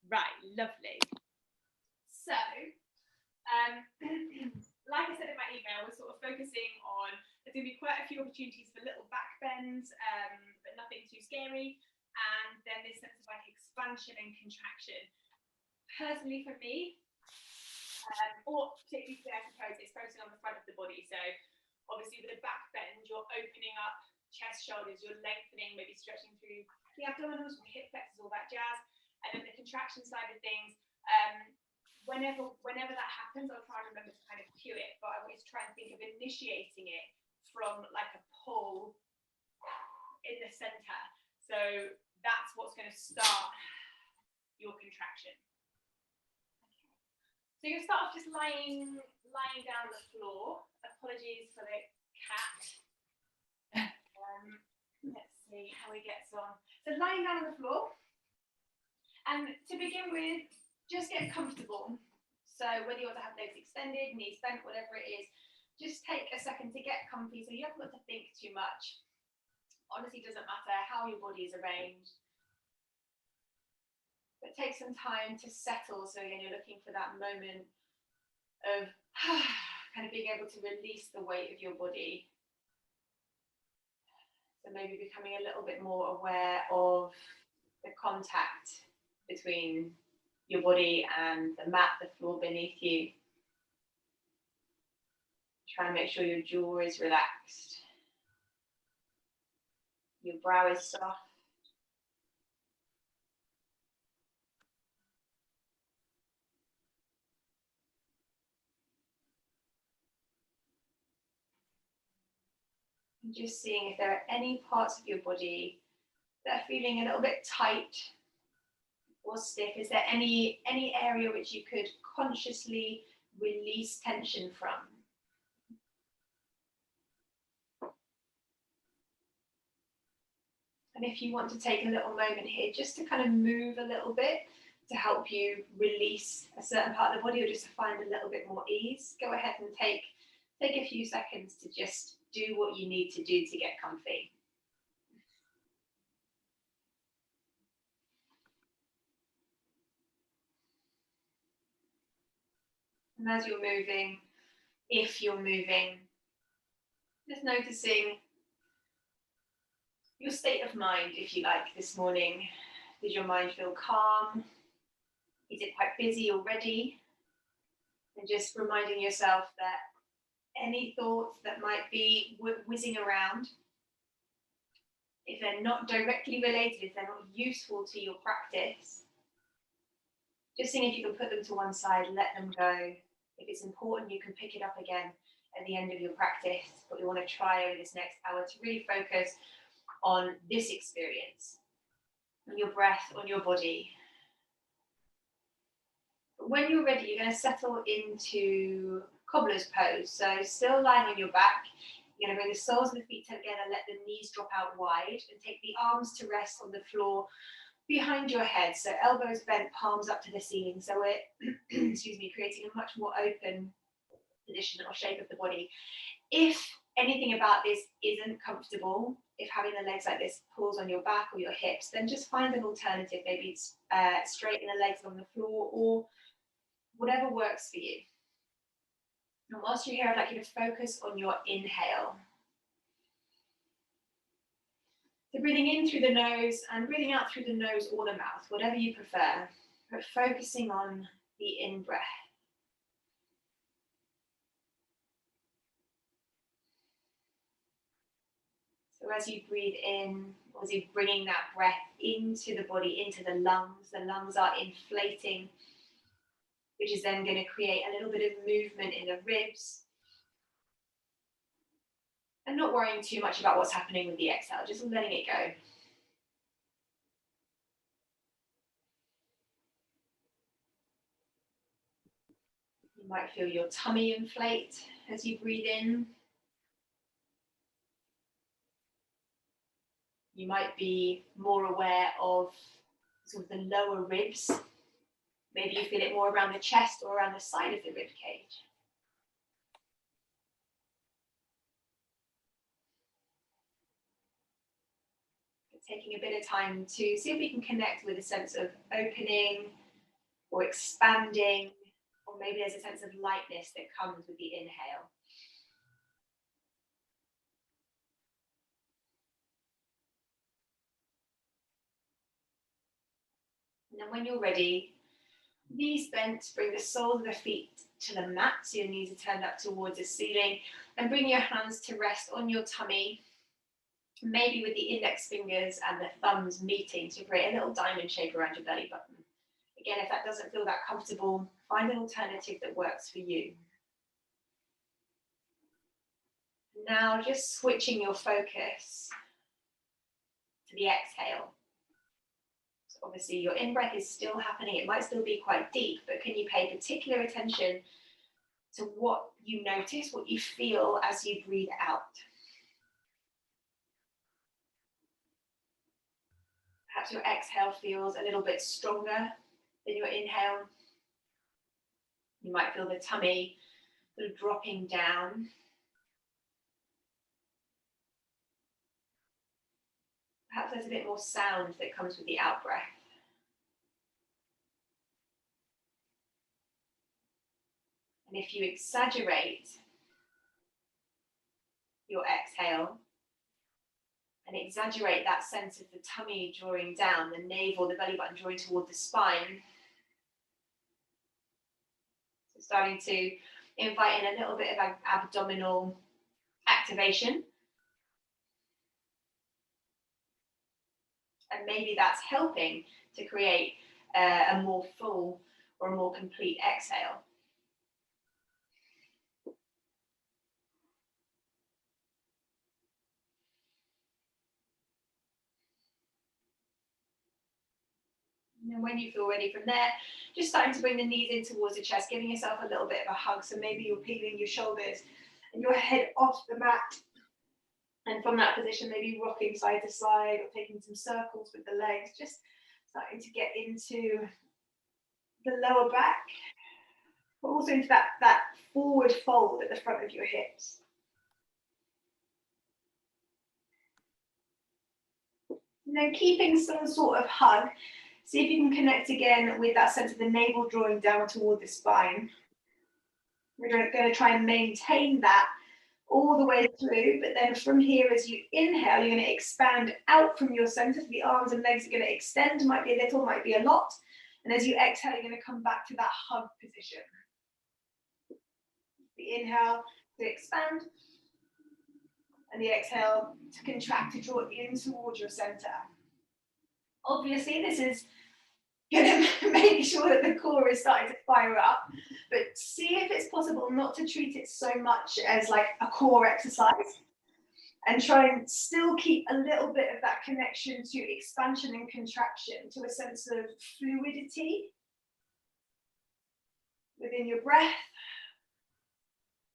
Right, lovely. So, like I said in my email, we're sort of focusing on, there's going to be quite a few opportunities for little back bends, but nothing too scary. And then this sense of like expansion and contraction. Personally for me, or particularly today, I suppose, it's focusing on the front of the body. So obviously with a back bend, you're opening up chest, shoulders, you're lengthening, maybe stretching through the abdominals, the hip flexors, all that jazz. And then the contraction side of things, whenever that happens, I'll try and remember to kind of cue it, but I always try and think of initiating it from like a pull in the center. So that's what's going to start your contraction. So you'll start off just lying down on the floor. Apologies for the cat. Let's see how he gets on. So lying down on the floor. And to begin with, just get comfortable. So whether you want to have legs extended, knees bent, whatever it is, just take a second to get comfy so you haven't got to think too much. Honestly, it doesn't matter how your body is arranged. But take some time to settle. So again, you're looking for that moment of kind of being able to release the weight of your body. So maybe becoming a little bit more aware of the contact between your body and the mat, the floor beneath you. Try and make sure your jaw is relaxed. Your brow is soft. And just seeing if there are any parts of your body that are feeling a little bit tight or stiff. Is there any area which you could consciously release tension from? And if you want to take a little moment here just to kind of move a little bit to help you release a certain part of the body or just to find a little bit more ease, go ahead and take a few seconds to just do what you need to do to get comfy. And as you're moving, if you're moving, just noticing your state of mind, if you like, this morning. Did your mind feel calm? Is it quite busy already? And just reminding yourself that any thoughts that might be whizzing around, if they're not directly related, if they're not useful to your practice, just seeing if you can put them to one side, let them go. If it's important, you can pick it up again at the end of your practice. But we want to try over this next hour to really focus on this experience, on your breath, on your body. But when you're ready, you're going to settle into cobbler's pose. So still lying on your back, you're going to bring the soles of the feet together, let the knees drop out wide, and take the arms to rest on the floor behind your head. So elbows bent, palms up to the ceiling. So we're, excuse me, creating a much more open position or shape of the body. If anything about this isn't comfortable, if having the legs like this pulls on your back or your hips, then just find an alternative. Maybe it's straighten the legs on the floor or whatever works for you. And whilst you're here, I'd like you to focus on your inhale. So breathing in through the nose and breathing out through the nose or the mouth, whatever you prefer, but focusing on the in-breath. So as you breathe in, as you're bringing that breath into the body, into the lungs are inflating, which is then going to create a little bit of movement in the ribs. And not worrying too much about what's happening with the exhale, just letting it go. You might feel your tummy inflate as you breathe in. You might be more aware of sort of the lower ribs. Maybe you feel it more around the chest or around the side of the rib cage. Taking a bit of time to see if we can connect with a sense of opening or expanding, or maybe there's a sense of lightness that comes with the inhale. And then when you're ready, knees bent, bring the soles of the feet to the mat, so your knees are turned up towards the ceiling, and bring your hands to rest on your tummy, maybe with the index fingers and the thumbs meeting to create a little diamond shape around your belly button. Again, if that doesn't feel that comfortable, find an alternative that works for you. Now just switching your focus to the exhale. So obviously your in-breath is still happening. It might still be quite deep, but can you pay particular attention to what you notice, what you feel as you breathe out? Perhaps your exhale feels a little bit stronger than your inhale. You might feel the tummy sort of dropping down. Perhaps there's a bit more sound that comes with the out breath. And if you exaggerate your exhale and exaggerate that sense of the tummy drawing down, the navel, the belly button drawing toward the spine, so starting to invite in a little bit of abdominal activation. And maybe that's helping to create a more full or a more complete exhale. And then when you feel ready from there, just starting to bring the knees in towards the chest, giving yourself a little bit of a hug. So maybe you're peeling your shoulders and your head off the mat. And from that position, maybe rocking side to side or taking some circles with the legs, just starting to get into the lower back, but also into that forward fold at the front of your hips. And then keeping some sort of hug, see if you can connect again with that sense of the navel drawing down toward the spine. We're going to try and maintain that all the way through, but then from here, as you inhale, you're going to expand out from your center. So the arms and legs are going to extend, might be a little, might be a lot. And as you exhale, you're going to come back to that hug position. The inhale to expand, and the exhale to contract, to draw in towards your center. Obviously, this is going to make sure that the core is starting to fire up, but see if it's possible not to treat it so much as like a core exercise, and try and still keep a little bit of that connection to expansion and contraction, to a sense of fluidity within your breath.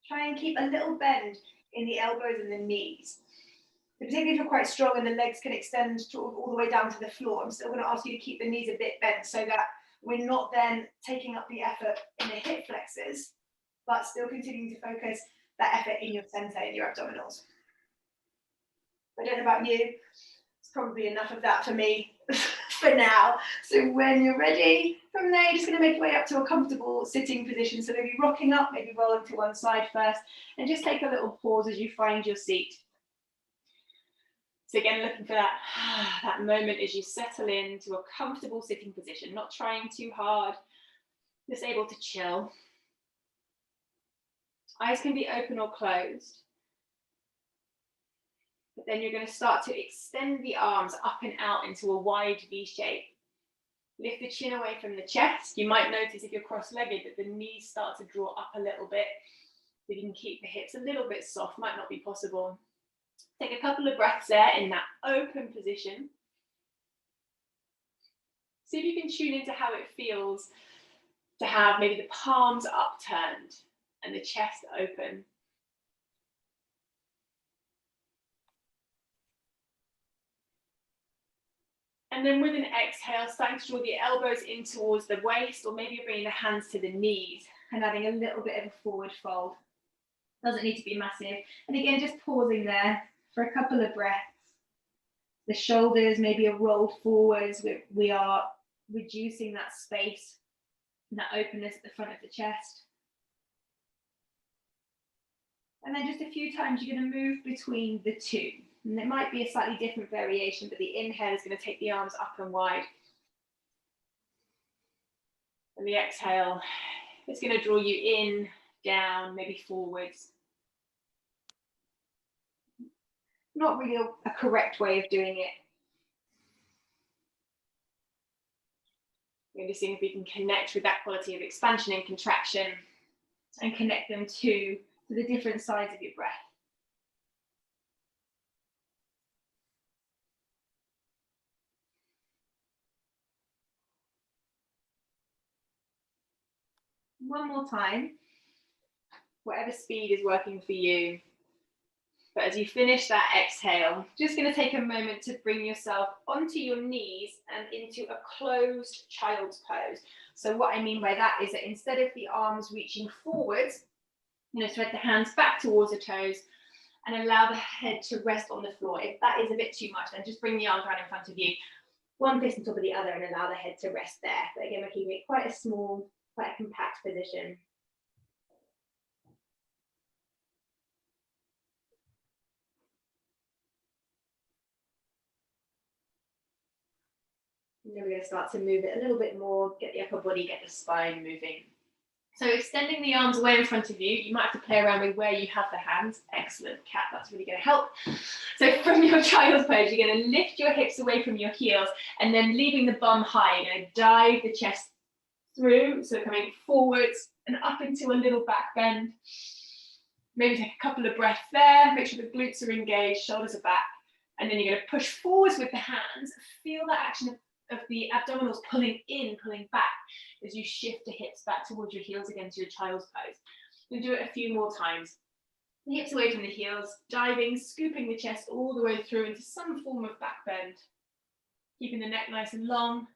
Try and keep a little bend in the elbows and the knees. Particularly if you're quite strong and the legs can extend all the way down to the floor, I'm still going to ask you to keep the knees a bit bent so that we're not then taking up the effort in the hip flexors, but still continuing to focus that effort in your center, in your abdominals. I don't know about you, it's probably enough of that for me for now. So when you're ready, from there, you're just going to make your way up to a comfortable sitting position. So maybe rocking up, maybe rolling to one side first, and just take a little pause as you find your seat. So again, looking for that moment as you settle into a comfortable sitting position, not trying too hard, just able to chill. Eyes can be open or closed. But then you're going to start to extend the arms up and out into a wide V shape. Lift the chin away from the chest. You might notice if you're cross-legged that the knees start to draw up a little bit. So you can keep the hips a little bit soft, might not be possible. Take a couple of breaths there in that open position. See if you can tune into how it feels to have maybe the palms upturned and the chest open. And then with an exhale, starting to draw the elbows in towards the waist, or maybe you're bringing the hands to the knees and adding a little bit of a forward fold. Doesn't need to be massive. And again, just pausing there for a couple of breaths. The shoulders maybe are rolled forwards. We are reducing that space and that openness at the front of the chest. And then just a few times you're going to move between the two. And it might be a slightly different variation, but the inhale is going to take the arms up and wide. And the exhale, it's going to draw you in, down, maybe forwards. Not really a correct way of doing it. We're just seeing if we can connect with that quality of expansion and contraction and connect them to the different sides of your breath. One more time, whatever speed is working for you. But as you finish that exhale, just going to take a moment to bring yourself onto your knees and into a closed child's pose. So what I mean by that is that instead of the arms reaching forwards, thread the hands back towards the toes and allow the head to rest on the floor. If that is a bit too much, then just bring the arms right in front of you, one fist on top of the other, and allow the head to rest there. But again, we're keeping it quite a small, quite a compact position. And then we're going to start to move it a little bit more, get the upper body, get the spine moving. So extending the arms away in front of you, you might have to play around with where you have the hands. Excellent, cat, that's really going to help. So from your child's pose, you're going to lift your hips away from your heels and then leaving the bum high. You're going to dive the chest through, so coming forwards and up into a little back bend. Maybe take a couple of breaths there, make sure the glutes are engaged, shoulders are back. And then you're going to push forwards with the hands, feel that action of the abdominals pulling in, pulling back as you shift the hips back towards your heels again to your child's pose. We'll do it a few more times. The hips away from the heels, diving, scooping the chest all the way through into some form of back bend. Keeping the neck nice and long.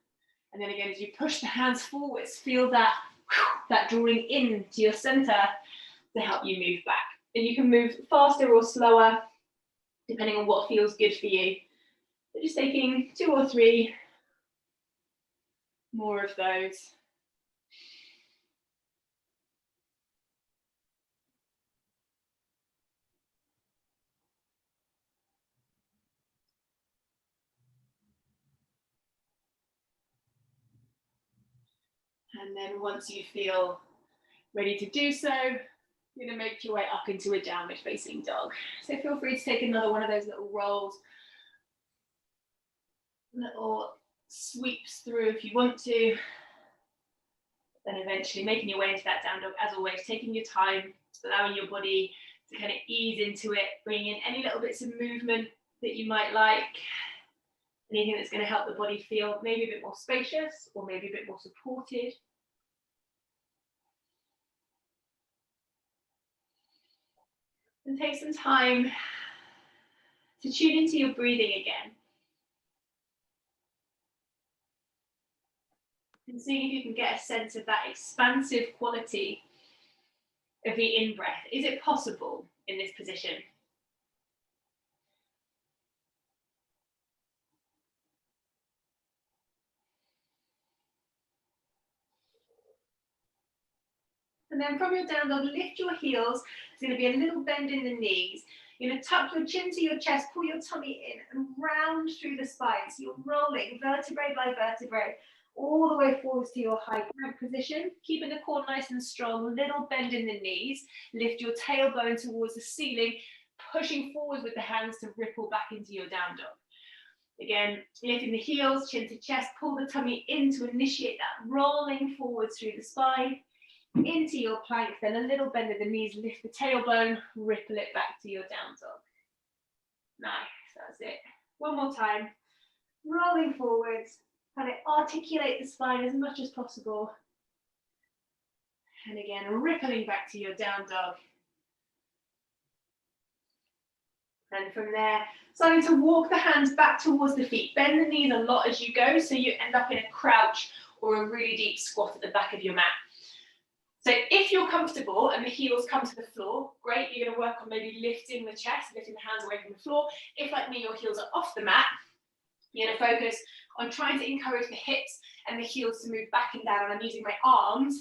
And then again, as you push the hands forwards, feel that drawing in to your center to help you move back. And you can move faster or slower, depending on what feels good for you. But just taking 2 or 3 more of those. And then once you feel ready to do so, you're going to make your way up into a downward facing dog. So feel free to take another one of those little rolls, little sweeps through if you want to. Then eventually making your way into that down dog, as always, taking your time, allowing your body to kind of ease into it, bringing in any little bits of movement that you might like, anything that's going to help the body feel maybe a bit more spacious or maybe a bit more supported. And take some time to tune into your breathing again. And seeing if you can get a sense of that expansive quality of the in-breath. Is it possible in this position? And then from your down dog, lift your heels. There's going to be a little bend in the knees. You're going to tuck your chin to your chest, pull your tummy in and round through the spine. So you're rolling vertebrae by vertebrae all the way forwards to your high plank position, keeping the core nice and strong, little bend in the knees. Lift your tailbone towards the ceiling, pushing forwards with the hands to ripple back into your down dog. Again, lifting the heels, chin to chest, pull the tummy in to initiate that rolling forwards through the spine. Into your plank, then a little bend of the knees, lift the tailbone, ripple it back to your down dog. Nice, that's it. One more time. Rolling forwards, kind of articulate the spine as much as possible. And again, rippling back to your down dog. And from there, starting to walk the hands back towards the feet. Bend the knees a lot as you go, so you end up in a crouch or a really deep squat at the back of your mat. So if you're comfortable and the heels come to the floor, great, you're going to work on maybe lifting the chest, lifting the hands away from the floor. If, like me, your heels are off the mat, you're going to focus I'm trying to encourage the hips and the heels to move back and down, and I'm using my arms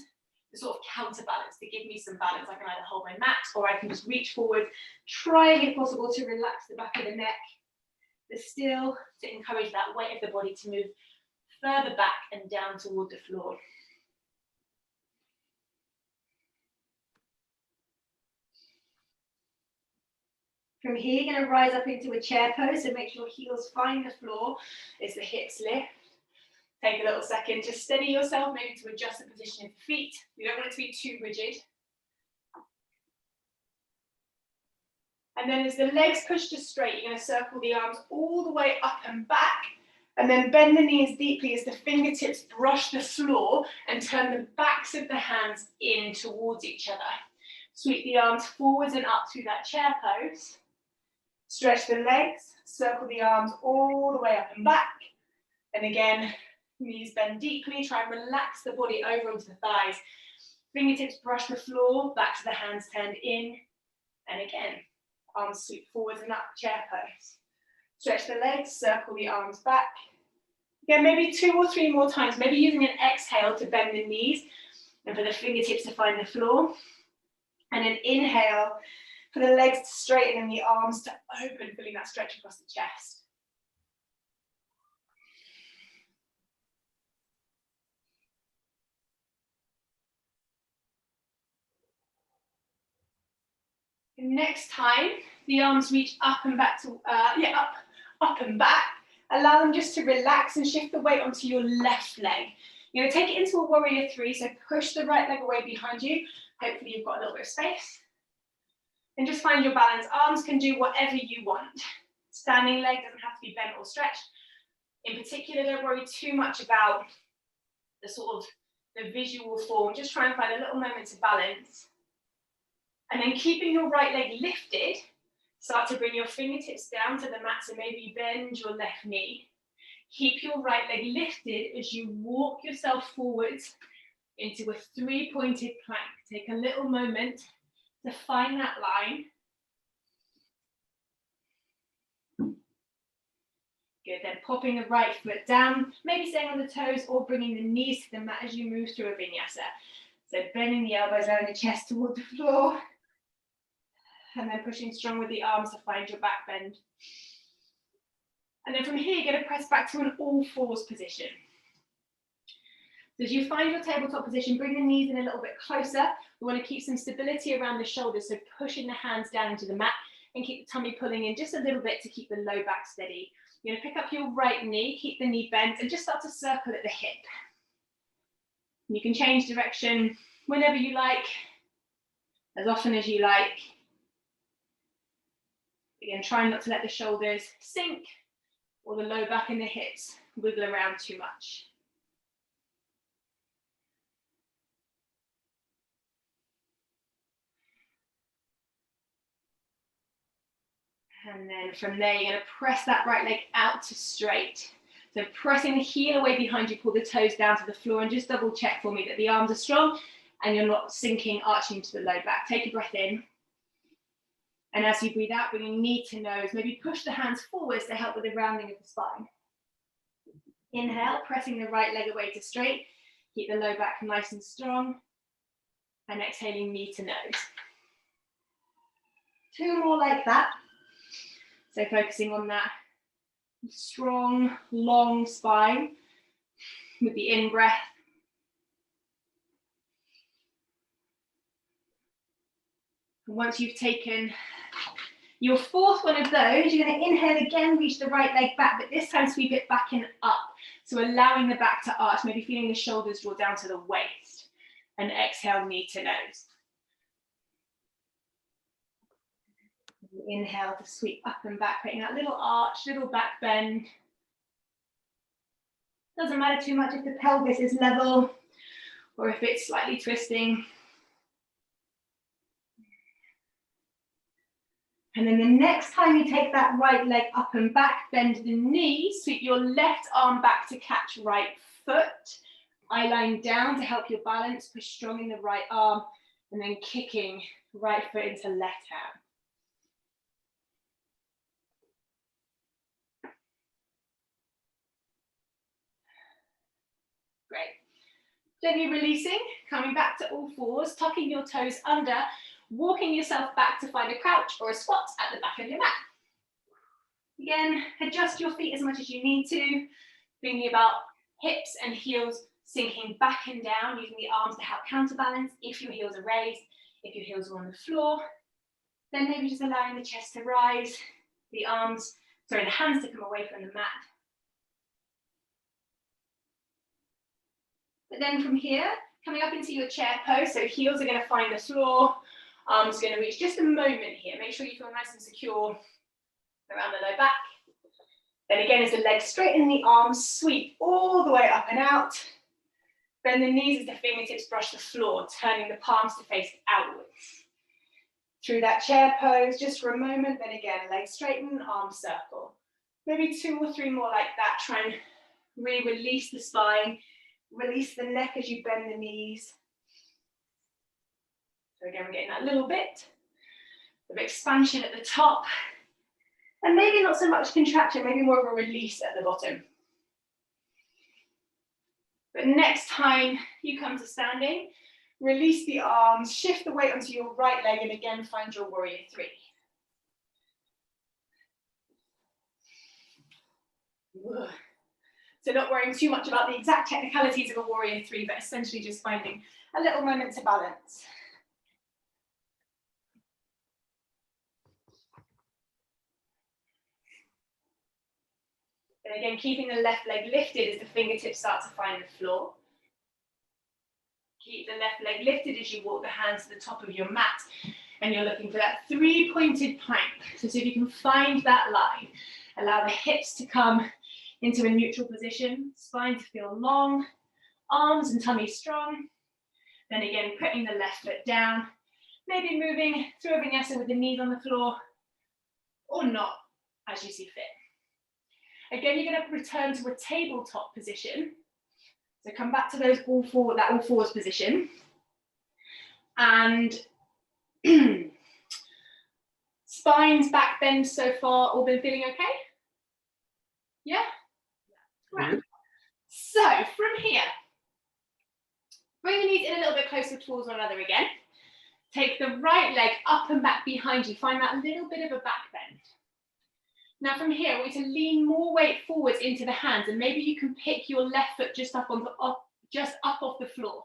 to sort of counterbalance, to give me some balance. I can either hold my mat or I can just reach forward, trying if possible to relax the back of the neck, but still to encourage that weight of the body to move further back and down toward the floor. From here, you're going to rise up into a chair pose, so make sure heels find the floor as the hips lift. Take a little second to steady yourself, maybe to adjust the position of the feet. You don't want it to be too rigid. And then as the legs push to straight, you're going to circle the arms all the way up and back, and then bend the knees deeply as the fingertips brush the floor and turn the backs of the hands in towards each other. Sweep the arms forwards and up through that chair pose. Stretch the legs, circle the arms all the way up and back. And again, knees bend deeply, try and relax the body over onto the thighs. Fingertips brush the floor, back to the hands turned in. And again, arms sweep forwards and up, chair pose. Stretch the legs, circle the arms back. Again, maybe 2 or 3 more times, maybe using an exhale to bend the knees and for the fingertips to find the floor. And an inhale for the legs to straighten and the arms to open, feeling that stretch across the chest. Next time, the arms reach up and back to, up and back. Allow them just to relax and shift the weight onto your left leg. You're going to take it into a warrior 3, so push the right leg away behind you. Hopefully you've got a little bit of space. And just find your balance. Arms can do whatever you want. Standing leg doesn't have to be bent or stretched. In particular, don't worry too much about the sort of the visual form. Just try and find a little moment to balance. And then keeping your right leg lifted, start to bring your fingertips down to the mat, so maybe bend your left knee. Keep your right leg lifted as you walk yourself forwards into a 3-pointed plank. Take a little moment to find that line. Good, then popping the right foot down, maybe staying on the toes or bringing the knees to the mat as you move through a vinyasa. So bending the elbows down the chest toward the floor. And then pushing strong with the arms to find your back bend. And then from here, you're going to press back to an all-fours position. So as you find your tabletop position, bring the knees in a little bit closer. We want to keep some stability around the shoulders, so pushing the hands down into the mat and keep the tummy pulling in just a little bit to keep the low back steady. You're going to pick up your right knee, keep the knee bent, and just start to circle at the hip. And you can change direction whenever you like, as often as you like. Again, try not to let the shoulders sink or the low back and the hips wiggle around too much. And then from there, you're going to press that right leg out to straight. So pressing the heel away behind you, pull the toes down to the floor, and just double check for me that the arms are strong and you're not sinking, arching to the low back. Take a breath in. And as you breathe out, bringing knee to nose, maybe push the hands forwards to help with the rounding of the spine. Inhale, pressing the right leg away to straight. Keep the low back nice and strong. And exhaling, knee to nose. 2 more like that. So focusing on that strong, long spine with the in-breath. And once you've taken your 4th one of those, you're going to inhale again, reach the right leg back, but this time sweep it back and up. So allowing the back to arch, maybe feeling the shoulders draw down to the waist. And exhale, knee to nose. Inhale to sweep up and back, creating that little arch, little back bend. Doesn't matter too much if the pelvis is level or if it's slightly twisting. And then the next time you take that right leg up and back, bend the knee, sweep your left arm back to catch right foot. Eye line down to help your balance, push strong in the right arm, and then kicking right foot into left hand. Gently releasing, coming back to all fours, tucking your toes under, walking yourself back to find a crouch or a squat at the back of your mat. Again, adjust your feet as much as you need to, thinking about hips and heels sinking back and down, using the arms to help counterbalance if your heels are raised, if your heels are on the floor. Then maybe just allowing the chest to rise, the hands to come away from the mat. But then from here, coming up into your chair pose, so heels are going to find the floor, arms are going to reach just a moment here. Make sure you feel nice and secure around the low back. Then again, as the legs straighten, the arms sweep all the way up and out. Bend the knees as the fingertips brush the floor, turning the palms to face outwards. Through that chair pose, just for a moment, then again, legs straighten, arms circle. Maybe 2 or 3 more like that. Try and really release the spine, release the neck as you bend the knees. So again, we're getting that little bit of expansion at the top. And maybe not so much contraction, maybe more of a release at the bottom. But next time you come to standing, release the arms, shift the weight onto your right leg, and again, find your warrior 3. So not worrying too much about the exact technicalities of a warrior 3, but essentially just finding a little moment to balance. And again, keeping the left leg lifted as the fingertips start to find the floor. Keep the left leg lifted as you walk the hands to the top of your mat. And you're looking for that 3-pointed plank. So see if you can find that line. Allow the hips to come into a neutral position. Spine to feel long. Arms and tummy strong. Then again, putting the left foot down. Maybe moving through a vinyasa with the knees on the floor. Or not, as you see fit. Again, you're going to return to a tabletop position. So come back to those all fours position. And spines, back bend so far, all been feeling okay? Yeah? Right. So from here, bring the knees in a little bit closer towards one another again. Take the right leg up and back behind you. Find that little bit of a back bend. Now from here, I want you to lean more weight forwards into the hands, and maybe you can pick your left foot just up off the floor.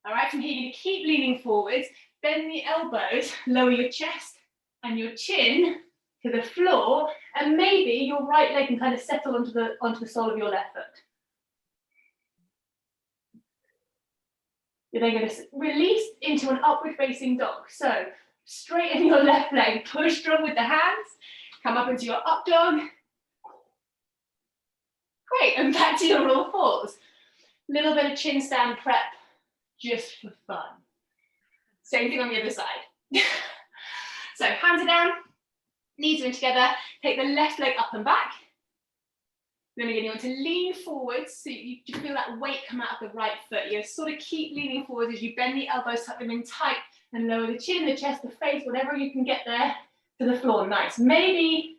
All right, from here, you're going to keep leaning forwards, bend the elbows, lower your chest and your chin to the floor, and maybe your right leg can kind of settle onto the sole of your left foot. You're then going to release into an upward facing dog. So straighten your left leg, push strong with the hands. Come up into your up dog. Great, and back to your raw fours. Little bit of chin stand prep, just for fun. Same thing on the other side. So hands are down, knees are in together. Take the left leg up and back. Then again, you want to lean forwards so you feel that weight come out of the right foot. You sort of keep leaning forward as you bend the elbows, tuck them in tight, and lower the chin, the chest, the face, whatever you can get there. To the floor, nice. Maybe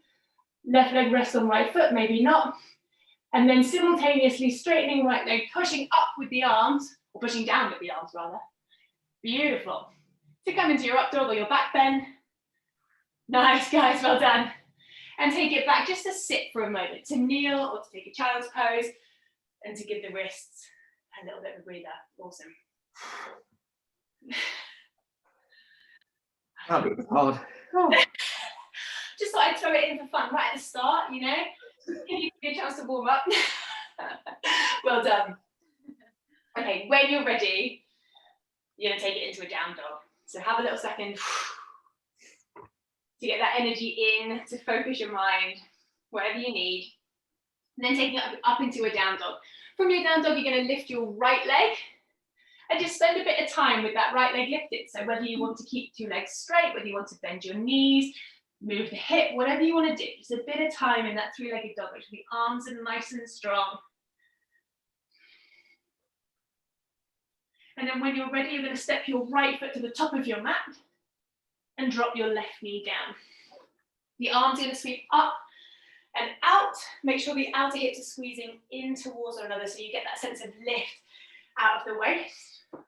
left leg rests on right foot, maybe not. And then simultaneously straightening right leg, pushing up with the arms, or pushing down with the arms rather. Beautiful. To come into your up dog or your back bend. Nice, guys, well done. And take it back just to sit for a moment, to kneel or to take a child's pose, and to give the wrists a little bit of a breather. Awesome. That'd be hard. Cool. Just thought I'd throw it in for fun right at the start, you know, give you a chance to warm up. Well done. Okay, when you're ready, you're going to take it into a down dog. So have a little second to get that energy in, to focus your mind, whatever you need. And then taking it up into a down dog. From your down dog, you're going to lift your right leg and just spend a bit of time with that right leg lifted. So whether you want to keep 2 legs straight, whether you want to bend your knees, move the hip, whatever you want to do, just a bit of time in that 3-legged dog, which the arms are nice and strong. And then when you're ready, you're going to step your right foot to the top of your mat and drop your left knee down. The arms are going to sweep up and out. Make sure the outer hips are squeezing in towards one another so you get that sense of lift out of the waist.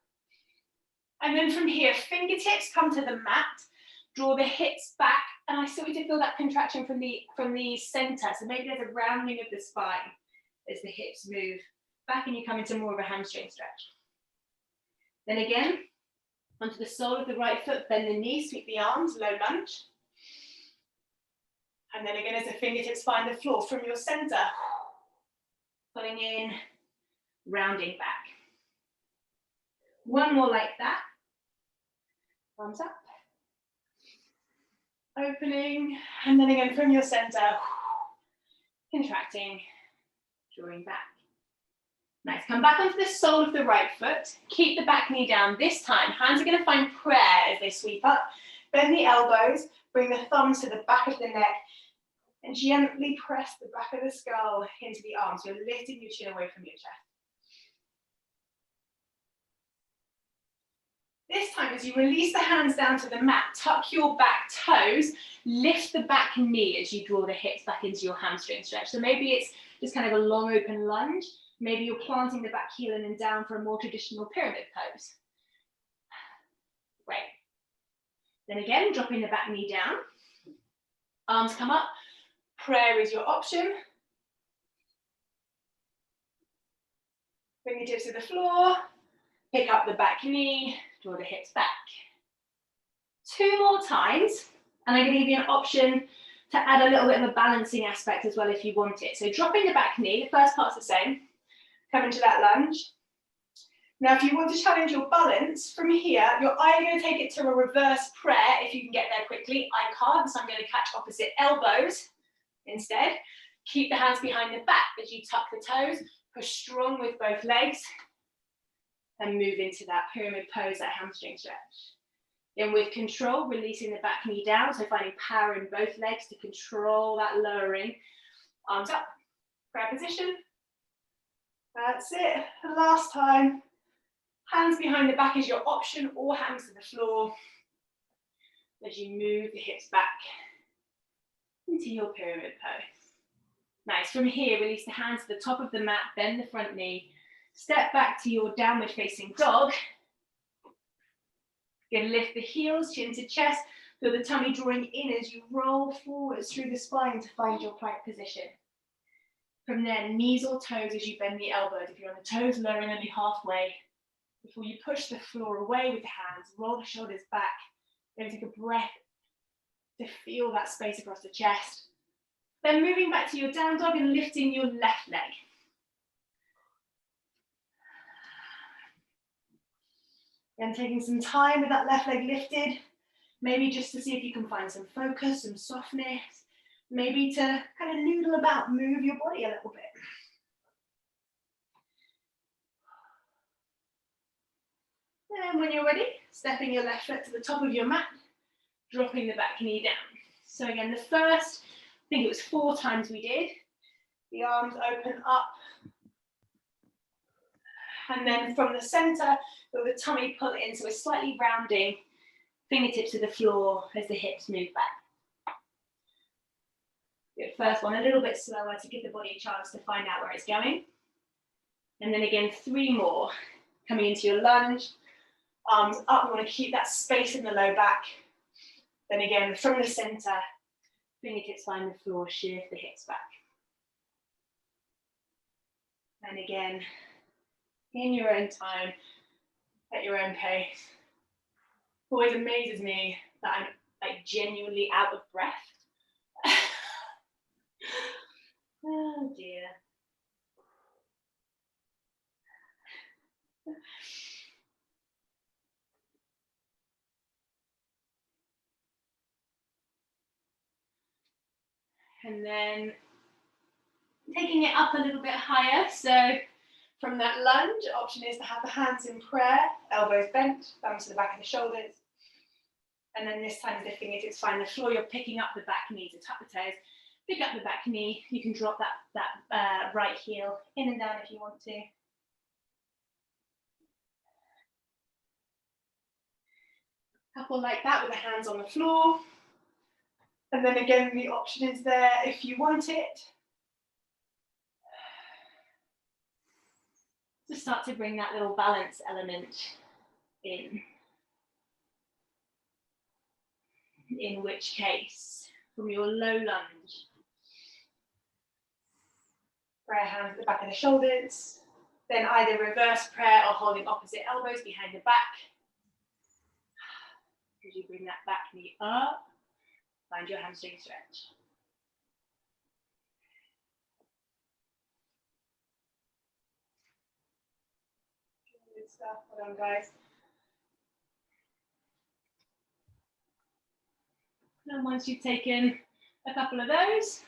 And then from here, fingertips come to the mat, draw the hips back, and I still need to feel that contraction from the center. So maybe there's a rounding of the spine as the hips move back and you come into more of a hamstring stretch. Then again, onto the sole of the right foot, bend the knee, sweep the arms, low lunge. And then again, as the fingertips find the floor, from your center, pulling in, rounding back. One more like that. Arms up. Opening, and then again from your center, contracting, drawing back. Nice, come back onto the sole of the right foot. Keep the back knee down. This time, hands are gonna find prayer as they sweep up. Bend the elbows, bring the thumbs to the back of the neck, and gently press the back of the skull into the arms. You're lifting your chin away from your chest. This time, as you release the hands down to the mat, tuck your back toes, lift the back knee as you draw the hips back into your hamstring stretch. So maybe it's just kind of a long open lunge. Maybe you're planting the back heel in and down for a more traditional pyramid pose. Great. Then again, dropping the back knee down. Arms come up. Prayer is your option. Fingertips to the floor. Pick up the back knee. Draw the hips back. 2 more times, and I'm going to give you an option to add a little bit of a balancing aspect as well if you want it. So dropping the back knee, the first part's the same. Come into that lunge. Now, if you want to challenge your balance, from here, you're either going to take it to a reverse prayer if you can get there quickly. I can't, so I'm going to catch opposite elbows instead. Keep the hands behind the back as you tuck the toes. Push strong with both legs. And move into that pyramid pose, that hamstring stretch. Then with control, releasing the back knee down, so finding power in both legs to control that lowering. Arms up, prayer position. That's it, last time. Hands behind the back is your option, or hands to the floor. As you move the hips back into your pyramid pose. Nice, from here, release the hands to the top of the mat, bend the front knee. Step back to your downward facing dog. You're going to lift the heels, chin to chest. Feel the tummy drawing in as you roll forwards through the spine to find your plank position. From there, knees or toes as you bend the elbows. If you're on the toes, lowering only halfway. Before you push the floor away with the hands, roll the shoulders back. Then take a breath to feel that space across the chest. Then moving back to your down dog and lifting your left leg. Then taking some time with that left leg lifted, maybe just to see if you can find some focus, some softness, maybe to kind of noodle about, move your body a little bit. And when you're ready, stepping your left foot to the top of your mat, dropping the back knee down. So again, the first, I think it was 4 times we did. The arms open up. And then from the center, feel the tummy pull in, so we're slightly rounding, fingertips to the floor as the hips move back. Good, first one, a little bit slower to give the body a chance to find out where it's going. And then again, 3 more. Coming into your lunge, arms up, we want to keep that space in the low back. Then again, from the center, fingertips find the floor, shift the hips back. And again, in your own time, at your own pace. Always amazes me that I'm like genuinely out of breath. Oh dear. And then taking it up a little bit higher. So from that lunge, option is to have the hands in prayer, elbows bent, thumbs to the back of the shoulders. And then this time, as the fingertips find the floor, you're picking up the back knee to tuck the toes. Pick up the back knee. You can drop that right heel in and down if you want to. Couple like that with the hands on the floor. And then again, the option is there if you want it. to start to bring that little balance element in. In which case, from your low lunge, prayer hands at the back of the shoulders, then either reverse prayer or holding opposite elbows behind the back. As you bring that back knee up, find your hamstring stretch. Good stuff, well done guys. And once you've taken a couple of those,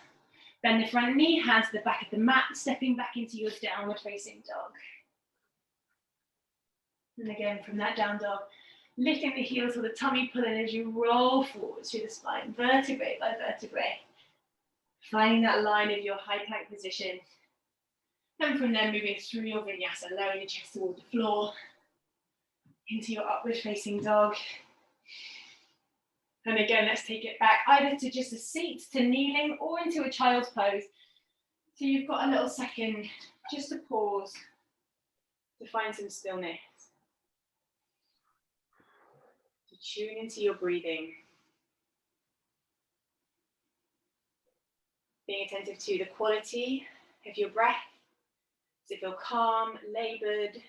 bend the front knee, hands to the back of the mat, stepping back into your downward facing dog. And again, from that down dog, lifting the heels with the tummy pulling as you roll forwards through the spine, vertebrae by vertebrae. Finding that line of your high plank position. And from there, moving through your vinyasa, lowering your chest toward the floor, into your upward facing dog. And again, let's take it back either to just a seat, to kneeling, or into a child's pose. So you've got a little second just to pause, to find some stillness. To tune into your breathing. Being attentive to the quality of your breath. Does it feel calm, laboured?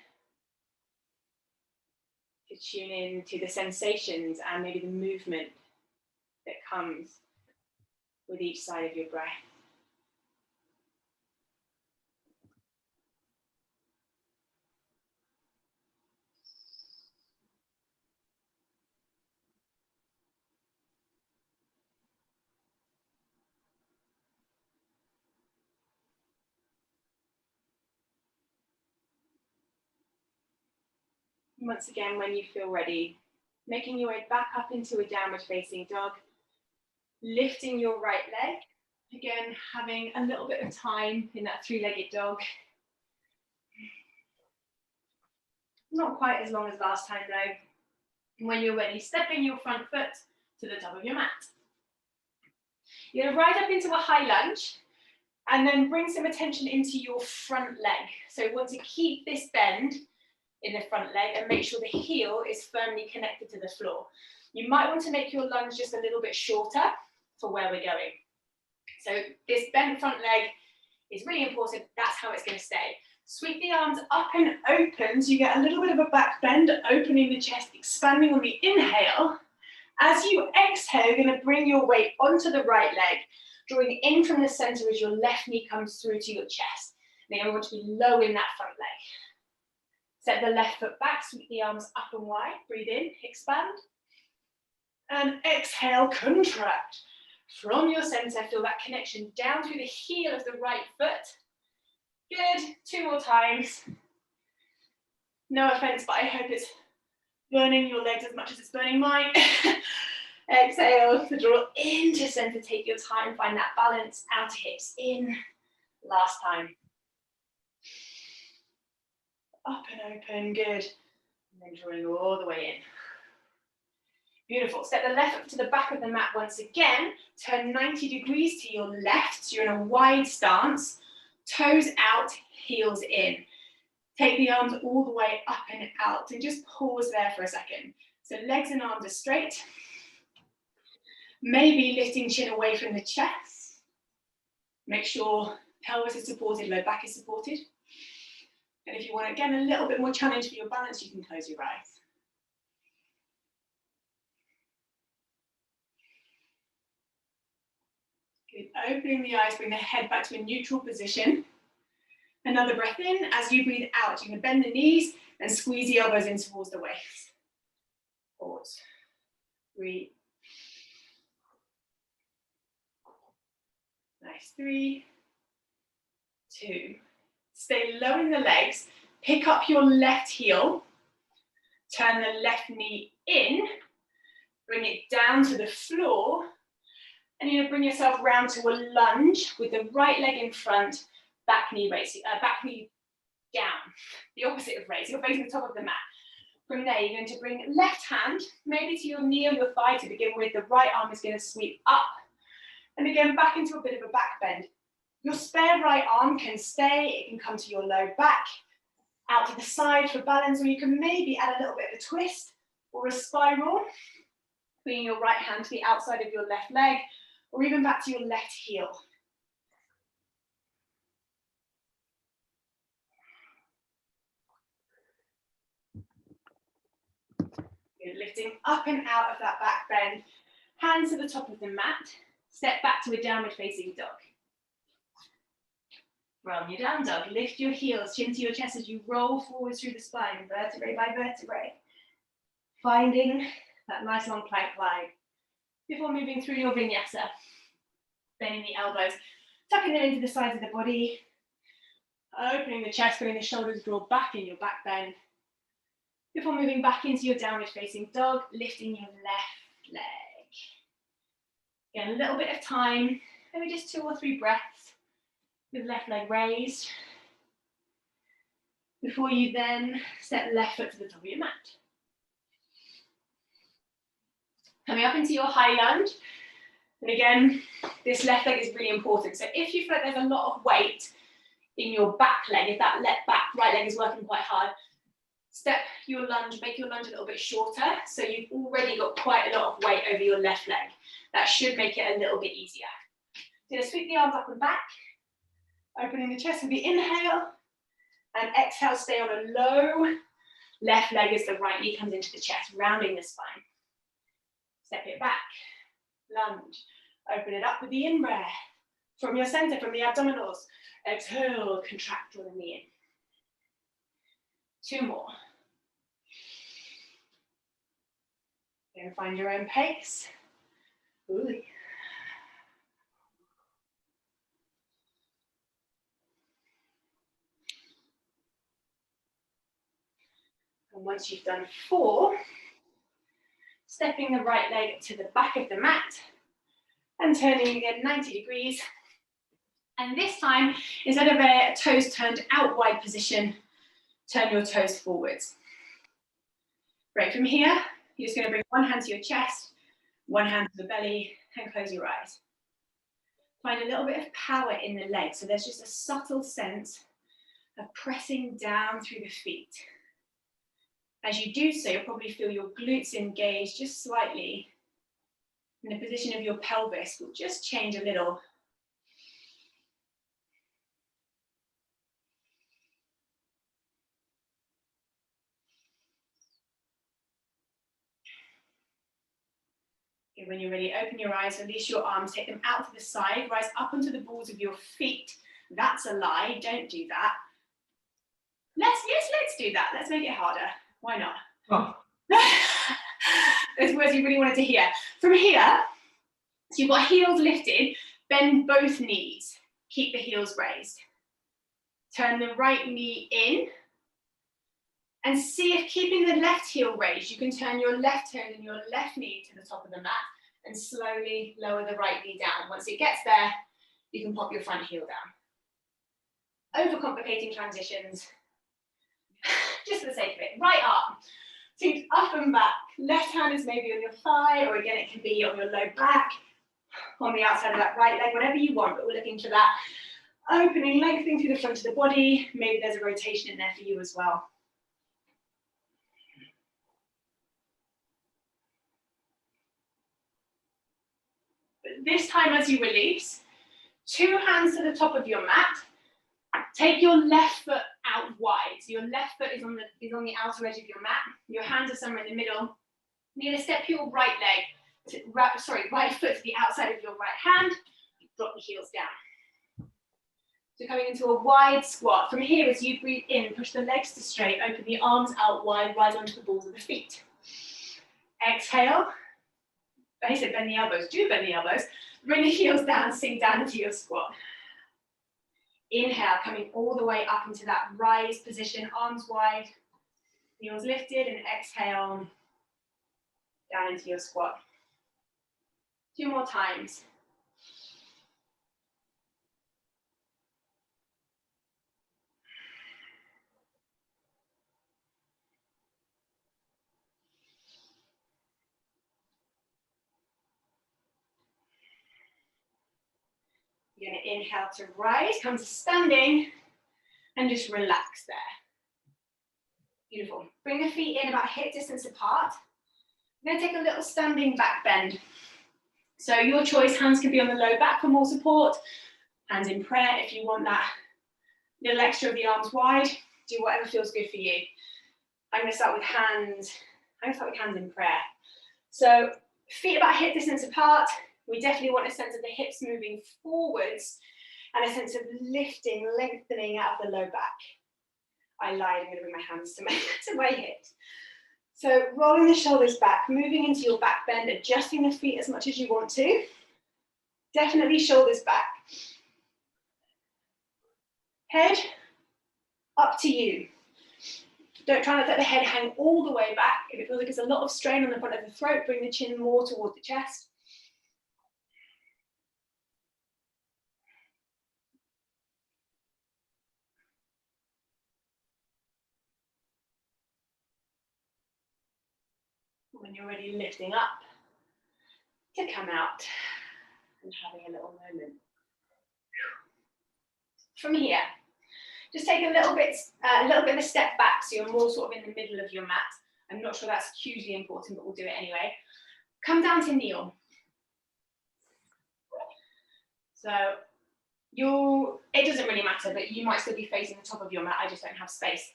To tune in to the sensations and maybe the movement that comes with each side of your breath. Once again, when you feel ready, making your way back up into a downward facing dog, lifting your right leg, again, having a little bit of time in that three-legged dog. Not quite as long as last time though. When you're ready, stepping your front foot to the top of your mat. You're gonna ride up into a high lunge and then bring some attention into your front leg. So you want to keep this bend in the front leg and make sure the heel is firmly connected to the floor. You might want to make your lunge just a little bit shorter for where we're going. So this bent front leg is really important. That's how it's going to stay. Sweep the arms up and open so you get a little bit of a back bend, opening the chest, expanding on the inhale. As you exhale, you're going to bring your weight onto the right leg, drawing in from the center as your left knee comes through to your chest. Then you want to be low in that front leg. Set the left foot back, sweep the arms up and wide. Breathe in, expand. And exhale, contract. From your center, feel that connection down through the heel of the right foot. Good, 2 more times. No offense, but I hope it's burning your legs as much as it's burning mine. Exhale to draw into center, take your time, find that balance, outer hips in. Last time. Up and open, good. And then drawing all the way in. Beautiful. Step the left foot to the back of the mat once again. Turn 90 degrees to your left. So you're in a wide stance. Toes out, heels in. Take the arms all the way up and out. And just pause there for a second. So legs and arms are straight. Maybe lifting chin away from the chest. Make sure pelvis is supported, low back is supported. And if you want, again, a little bit more challenge for your balance, you can close your eyes. Good. Opening the eyes, bring the head back to a neutral position. Another breath in. As you breathe out, you're going to bend the knees and squeeze the elbows in towards the waist. Pause. Breathe. Nice. 3, 2. Stay low in the legs, pick up your left heel, turn the left knee in, bring it down to the floor, and you're going to bring yourself round to a lunge with the right leg in front, back knee raise, back knee down, the opposite of raise, you're facing the top of the mat. From there, you're going to bring left hand, maybe to your knee or your thigh to begin with, the right arm is going to sweep up, and again, back into a bit of a back bend. Your spare right arm can stay, it can come to your low back. out to the side for balance, or you can maybe add a little bit of a twist or a spiral, bringing your right hand to the outside of your left leg, or even back to your left heel. You're lifting up and out of that back bend, hands to the top of the mat, step back to a downward facing dog. From your down dog, lift your heels, chin to your chest as you roll forwards through the spine, vertebrae by vertebrae. Finding that nice long plank line. Before moving through your vinyasa, bending the elbows, tucking them into the sides of the body, opening the chest, feeling the shoulders draw back in your back bend. Before moving back into your downward facing dog, lifting your left leg. Again, a little bit of time, maybe just 2 or 3 breaths with left leg raised. Before you then step left foot to the top of your mat. Coming up into your high lunge. And again, this left leg is really important. So if you feel like there's a lot of weight in your back leg, if that right leg is working quite hard, step your lunge, make your lunge a little bit shorter, so you've already got quite a lot of weight over your left leg. That should make it a little bit easier. So just sweep the arms up and back, opening the chest with the inhale, and exhale, stay on a low left leg as the right knee comes into the chest, rounding the spine. Step it back, lunge, open it up with the in-breath, from your center, from the abdominals. Exhale, contract, draw the knee in. 2 more. Then find your own pace. Ooh. And once you've done 4, stepping the right leg to the back of the mat and turning again 90 degrees. And this time, instead of a toes turned out wide position, turn your toes forwards. Great, from here, you're just going to bring one hand to your chest, one hand to the belly, and close your eyes. Find a little bit of power in the legs, so there's just a subtle sense of pressing down through the feet. As you do so, you'll probably feel your glutes engage just slightly, and the position of your pelvis will just change a little. Okay, when you're ready, open your eyes, release your arms, take them out to the side, rise up onto the balls of your feet. That's a lie, don't do that. Let's do that. Let's make it harder. Why not? Oh. Those words you really wanted to hear. From here, so you've got heels lifted, bend both knees. Keep the heels raised. Turn the right knee in. And see if keeping the left heel raised, you can turn your left hand and your left knee to the top of the mat and slowly lower the right knee down. Once it gets there, you can pop your front heel down. Overcomplicating transitions. Just for the sake of it. Right arm, feet up and back. Left hand is maybe on your thigh, or again, it can be on your low back, on the outside of that right leg, whatever you want, but we're looking for that opening, lengthening through the front of the body. Maybe there's a rotation in there for you as well. This time as you release, 2 hands to the top of your mat. Take your left foot out wide. So your left foot is on the outer edge of your mat. Your hands are somewhere in the middle. You're going to step your right foot to the outside of your right hand. Drop the heels down. So coming into a wide squat. From here, as you breathe in, push the legs to straight, open the arms out wide, rise onto the balls of the feet. Exhale. I said bend the elbows. Do bend the elbows. Bring the heels down, sink down into your squat. Inhale, coming all the way up into that rise position, arms wide, heels lifted, and exhale down into your squat. 2 more times. You're going to inhale to rise, come to standing, and just relax there. Beautiful. Bring the feet in about hip distance apart. I'm going to take a little standing back bend. So your choice, hands can be on the low back for more support, hands in prayer if you want that little extra of the arms wide, do whatever feels good for you. I'm going to start with hands, in prayer. So feet about hip distance apart, we definitely want a sense of the hips moving forwards and a sense of lifting, lengthening out of the low back. I lied, I'm going to bring my hands to my hips. So rolling the shoulders back, moving into your back bend, adjusting the feet as much as you want to. Definitely shoulders back. Head, up to you. Don't try not to let the head hang all the way back. If it feels like there's a lot of strain on the front of the throat, bring the chin more toward the chest. When you're ready, lifting up to come out and having a little moment. From here, just take a little bit of a step back so you're more sort of in the middle of your mat. I'm not sure that's hugely important, but we'll do it anyway. Come down to kneel. So it doesn't really matter, but you might still be facing the top of your mat. I just don't have space.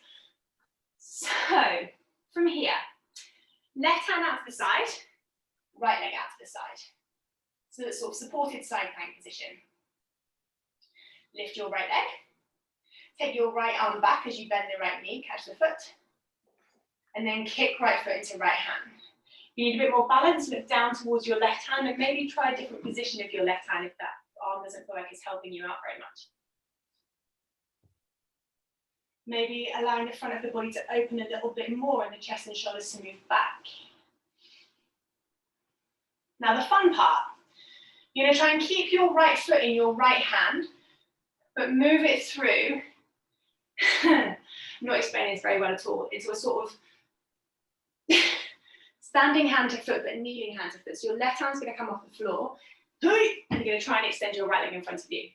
So from here, left hand out to the side, right leg out to the side. So that's sort of supported side plank position. Lift your right leg. Take your right arm back as you bend the right knee, catch the foot. And then kick right foot into right hand. You need a bit more balance, look down towards your left hand and maybe try a different position of your left hand if that arm doesn't feel like it's helping you out very much. Maybe allowing the front of the body to open a little bit more and the chest and shoulders to move back. Now the fun part, you're going to try and keep your right foot in your right hand, but move it through, I'm not explaining this very well at all, into a sort of standing hand to foot, but kneeling hand to foot. So your left hand's going to come off the floor, and you're going to try and extend your right leg in front of you.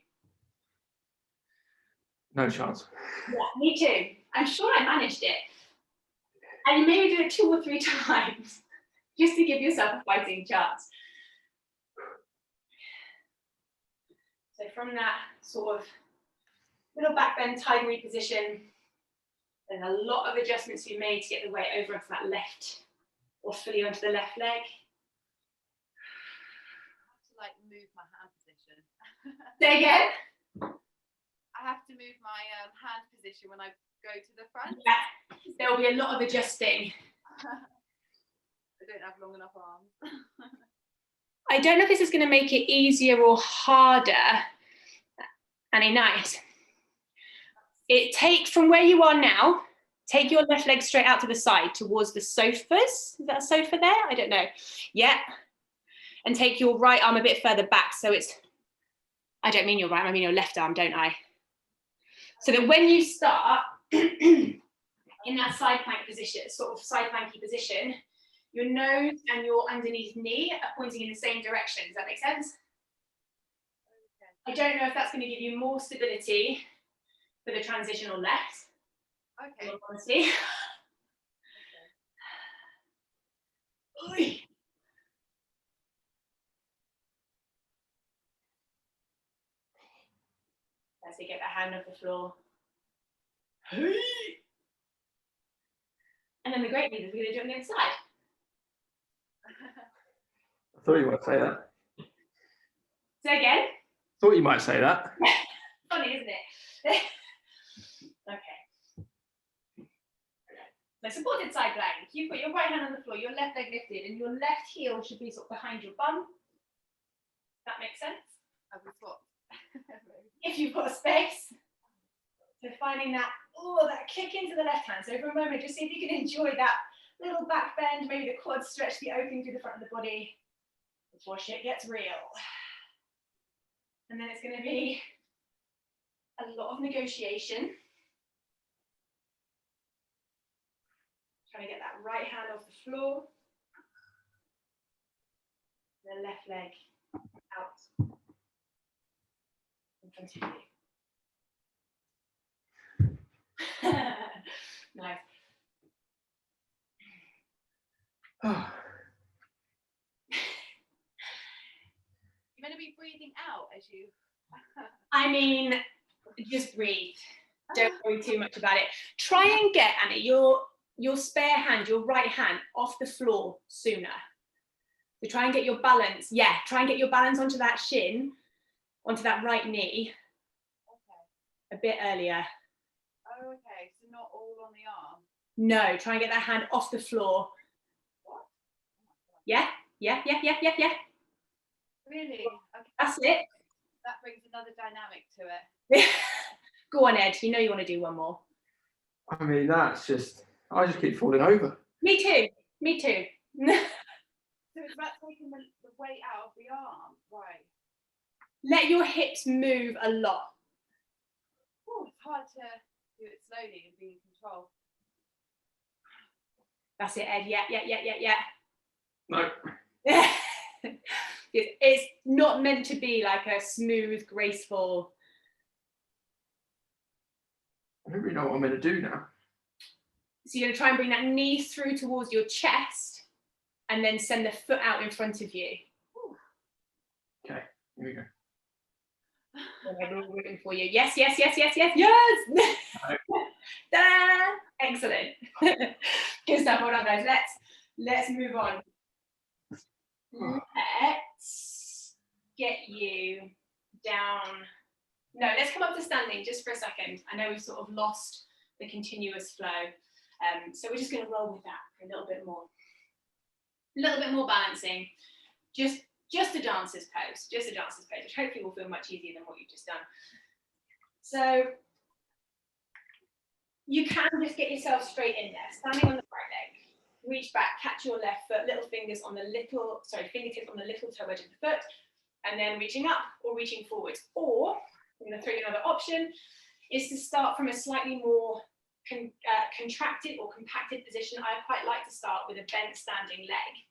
No chance. Yeah, me too. I'm sure I managed it. And you maybe do it 2 or 3 times, just to give yourself a fighting chance. So from that sort of little back bend, tiger position, there's a lot of adjustments to be made to get the weight over onto that left, or fully onto the left leg. I have to move my hand position. Say again? I have to move my hand position when I go to the front. Yeah, there will be a lot of adjusting. I don't have long enough arms. I don't know if this is going to make it easier or harder. Annie, nice. Take from where you are now, take your left leg straight out to the side towards the sofas. Is that a sofa there? I don't know. Yeah. And take your right arm a bit further back. So it's, I don't mean your right arm, I mean your left arm, don't I? So that when you start in that side plank position, sort of side planky position, your nose and your underneath knee are pointing in the same direction. Does that make sense? Okay. I don't know if that's going to give you more stability for the transition or less. Okay. Honestly. Okay. As they get the hand off the floor. And then the great news is we're going to do it on the other side. I thought you might say that. Say again. Thought you might say that. Funny, isn't it? Okay. So supported side plank. You put your right hand on the floor, your left leg lifted, and your left heel should be sort of behind your bum. That makes sense? I would swap. If you've got space. So finding that kick into the left hand. So for a moment, just see if you can enjoy that little back bend, maybe the quads stretch, the opening through the front of the body before shit gets real. And then it's going to be a lot of negotiation. Trying to get that right hand off the floor. The left leg out in front of you. Nice. Oh, You're meant to be breathing out as you. I mean, just breathe. Don't worry too much about it. Try and get, Annie, your spare hand, your right hand, off the floor sooner. So try and get your balance. Yeah, try and get your balance onto that shin, onto that right knee Okay. a bit earlier. Oh, okay. So not all on the arm. No, try and get that hand off the floor. What? Yeah. Really? Okay. That's it. That brings another dynamic to it. Go on, Ed. You know you want to do one more. I mean, that's just, I just keep falling over. Me too. So it's about taking the weight out of the arm, right? Let your hips move a lot. Oh, it's hard to do it slowly and be in control. That's it, Ed. Yeah. No. It's not meant to be like a smooth, graceful. I don't really know what I'm going to do now. So you're going to try and bring that knee through towards your chest and then send the foot out in front of you. Okay, here we go. I'm rooting for you. Yes. Ta-da! Excellent. Good stuff. Well done, guys. Let's move on. Let's get you down. No, let's come up to standing just for a second. I know we've sort of lost the continuous flow. So we're just going to roll with that for a little bit more. A little bit more balancing. Just a dancer's pose. Just a dancer's pose, which hopefully will feel much easier than what you've just done. So you can just get yourself straight in there, standing on the right leg. Reach back, catch your left foot, fingertips on the little toe edge of the foot, and then reaching up or reaching forwards. Or I'm going to throw you another option, is to start from a slightly more contracted or compacted position. I quite like to start with a bent standing leg,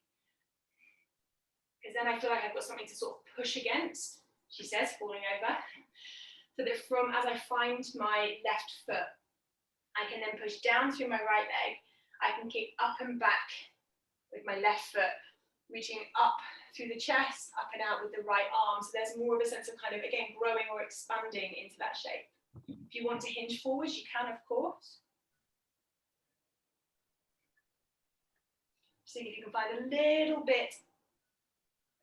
because then I feel like I've got something to sort of push against, she says, falling over. So that as I find my left foot, I can then push down through my right leg. I can kick up and back with my left foot, reaching up through the chest, up and out with the right arm. So there's more of a sense of kind of, again, growing or expanding into that shape. If you want to hinge forwards, you can, of course. See if you can find a little bit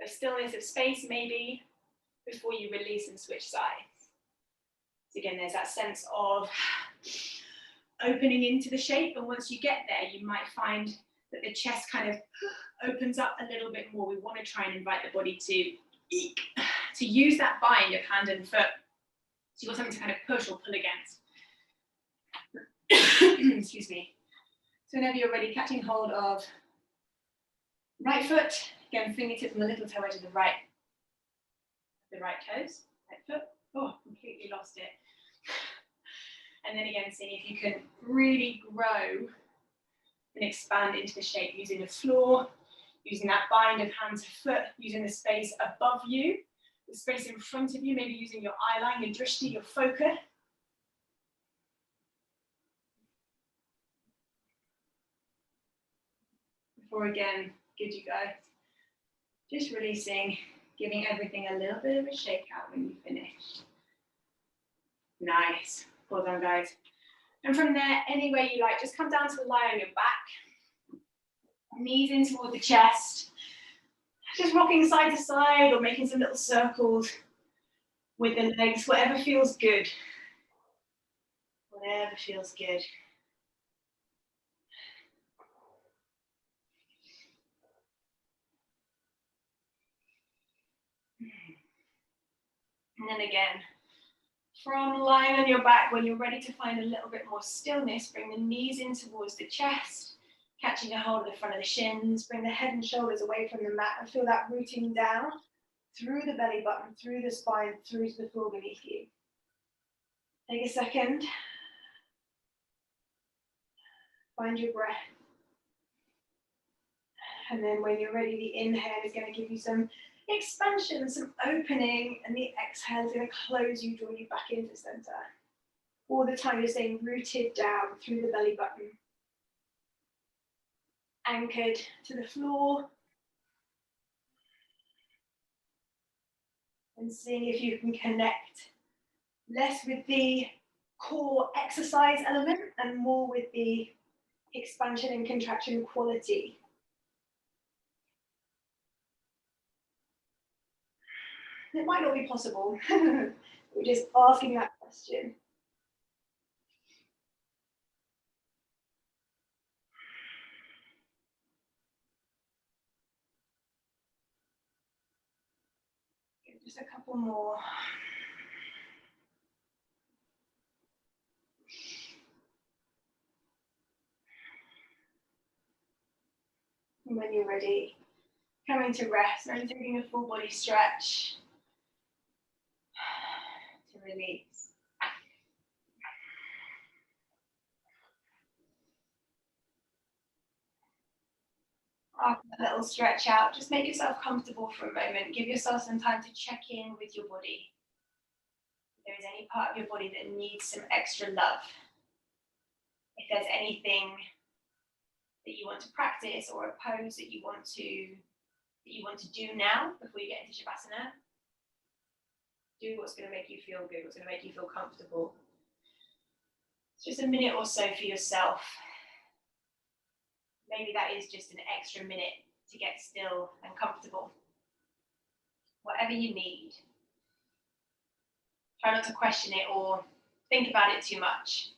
of stillness, of space maybe, before you release and switch sides. So again, there's that sense of opening into the shape, and once you get there, you might find that the chest kind of opens up a little bit more. We want to try and invite the body to use that bind of hand and foot. So you've got something to kind of push or pull against. Excuse me. So whenever you're ready, catching hold of right foot, again, fingertips on the little toe edge of the right toes, right foot. Oh, completely lost it. And then again, seeing if you can really grow and expand into the shape using the floor, using that bind of hand to foot, using the space above you, the space in front of you, maybe using your eye line, your drishti, your focus. Before again, good you guys. Just releasing, giving everything a little bit of a shake out when you finish. Nice. Well done, guys. And from there, any way you like, just come down to lie on your back. Knees in toward the chest. Just rocking side to side or making some little circles with the legs, whatever feels good. Whatever feels good. And then again, from lying on your back, when you're ready to find a little bit more stillness, bring the knees in towards the chest, catching a hold of the front of the shins, bring the head and shoulders away from the mat and feel that rooting down through the belly button, through the spine, through to the floor beneath you. Take a second. Find your breath. And then when you're ready, the inhale is going to give you some expansion, some opening, and the exhale is going to close you, draw you back into center. All the time you're staying rooted down through the belly button. anchored to the floor. And seeing if you can connect less with the core exercise element and more with the expansion and contraction quality. It might not be possible. We're just asking that question. Just a couple more. And when you're ready, coming to rest and taking a full body stretch to release. After that little stretch out, just make yourself comfortable for a moment. Give yourself some time to check in with your body. If there is any part of your body that needs some extra love, if there's anything that you want to practice or a pose that you want to do now before you get into Shavasana, do what's going to make you feel good, what's going to make you feel comfortable. It's just a minute or so for yourself. Maybe that is just an extra minute to get still and comfortable. Whatever you need. Try not to question it or think about it too much.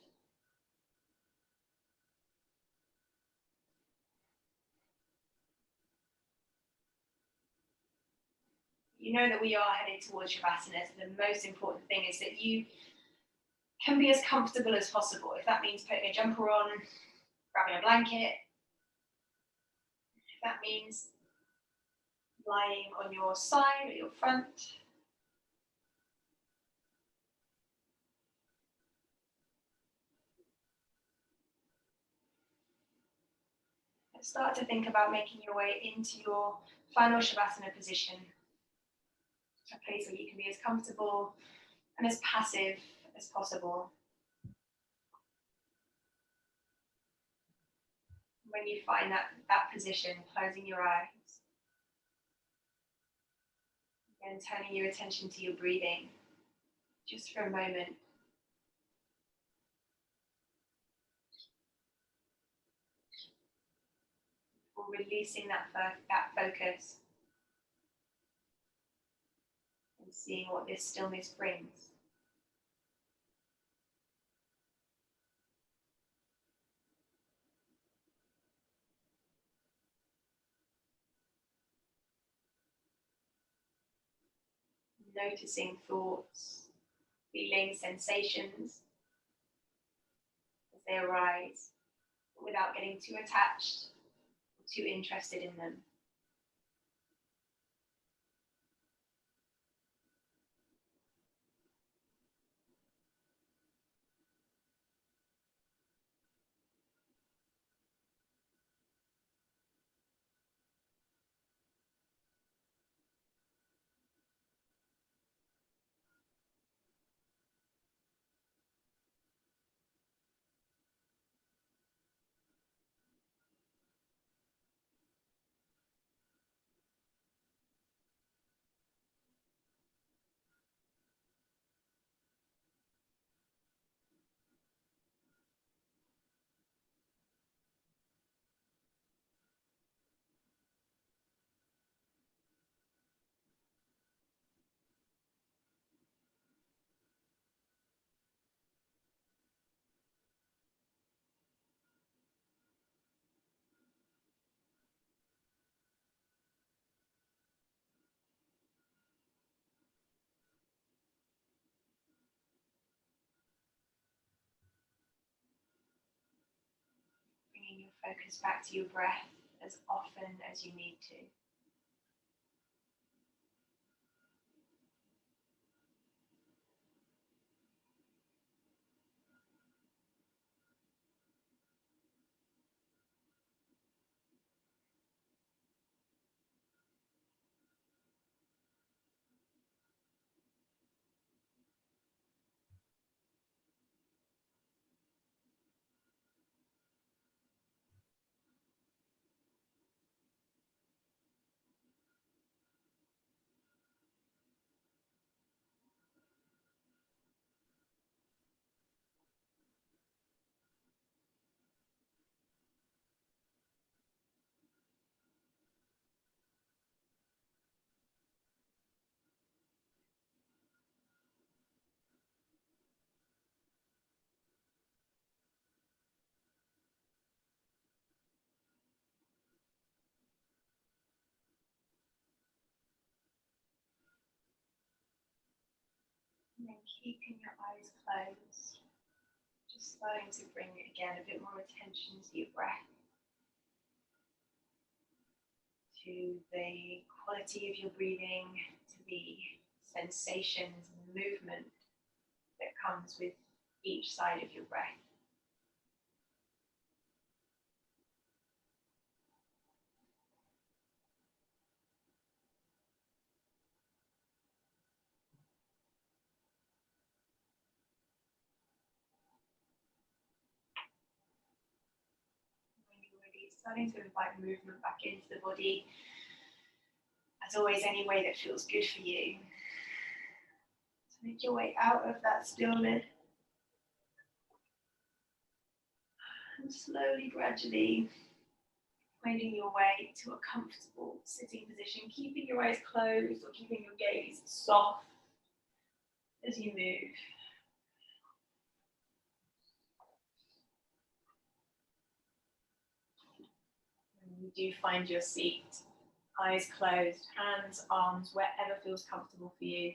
You know that we are headed towards Shavasana, so the most important thing is that you can be as comfortable as possible. If that means putting a jumper on, grabbing a blanket, if that means lying on your side or your front. And start to think about making your way into your final Shavasana position. A place where you can be as comfortable and as passive as possible. When you find that position, closing your eyes and turning your attention to your breathing just for a moment. Or releasing that focus and seeing what this stillness brings. Noticing thoughts, feeling sensations as they arise, without getting too attached or too interested in them. Bringing your focus back to your breath as often as you need to. And then keeping your eyes closed, just starting to bring again a bit more attention to your breath, to the quality of your breathing, to the sensations and movement that comes with each side of your breath. When you're ready, starting to invite movement back into the body. As always, any way that feels good for you. So make your way out of that stillness. And slowly, gradually, finding your way to a comfortable sitting position, keeping your eyes closed or keeping your gaze soft as you move. When you do find your seat, eyes closed, hands, arms, wherever feels comfortable for you.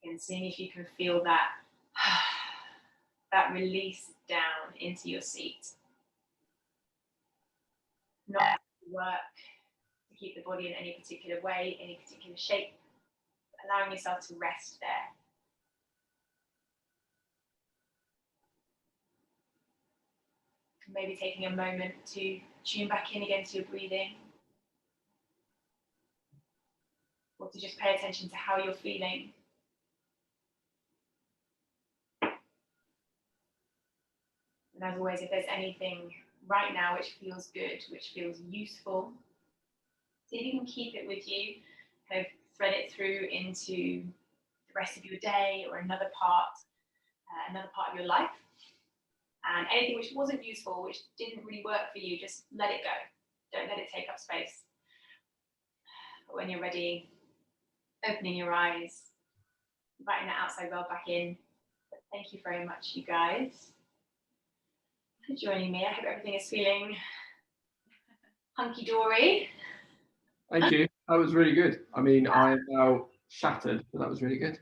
And seeing if you can feel that, that release down into your seat. Not having to work to keep the body in any particular way, any particular shape, allowing yourself to rest there. Maybe taking a moment to tune back in again to your breathing, or to just pay attention to how you're feeling. And as always, if there's anything right now which feels good, which feels useful, see if you can keep it with you, kind of thread it through into the rest of your day or another part of your life. And anything which wasn't useful, which didn't really work for you, just let it go. Don't let it take up space. But when you're ready, opening your eyes, inviting that outside world back in. But thank you very much, you guys, for joining me. I hope everything is feeling hunky-dory. Thank you. That was really good. I mean, I am now shattered, but that was really good.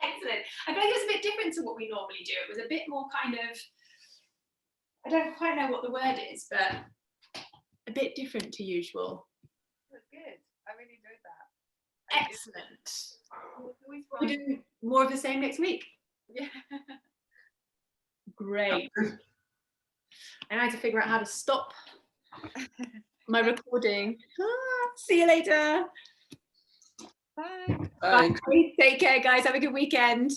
Excellent. I feel like it was a bit different to what we normally do. It was a bit more kind of, I don't quite know what the word is, but a bit different to usual. It was good. I really enjoyed that. Excellent. Always We're fun. doing more of the same next week. Yeah. Great. And I had to figure out how to stop my recording. See you later. Bye. Thanks. Bye. Take care, guys. Have a good weekend.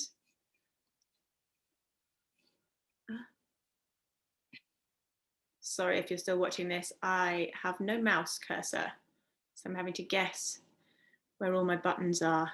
Sorry if you're still watching this. I have no mouse cursor, so I'm having to guess where all my buttons are.